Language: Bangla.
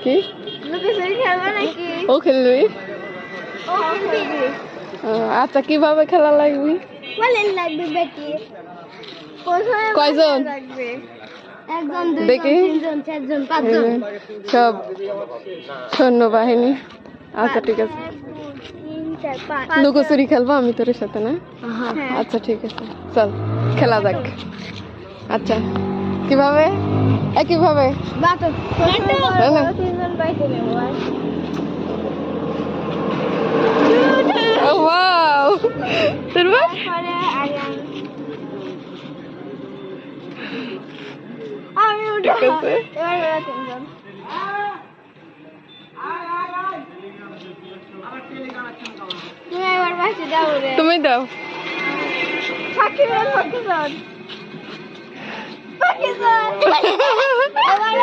কি লুকোচুরি খেলবো নাকি? ও খেলবি? ও খেলবি। আচ্ছা কিভাবে খেলা লাগবে? বলেন লাগবে বেটি। প্রথমে কয়জন লাগবে? একজন, দেখি। দুইজন, তিনজন, চারজন, পাঁচজন। সব সৈন্যবাহিনী। আচ্ছা ঠিক আছে, 1 2 3 4 5 লুকোচুরি খেলবো আমি তোর সাথে না? হ্যাঁ। আচ্ছা ঠিক আছে, চল খেলা যাক। আচ্ছা কিভাবে? কিভাবে? বাটো না। তিনজন বাইতে নেবো আর ওয়াও তোর ভাই পরে আমি উঠে ঠিক আছে। এবার ওরা তিনজন। তুমি এবার বাসে যাও রে। তুমি দাও। পাকিস্তান পাকিস্তান পাকিস্তান। এবার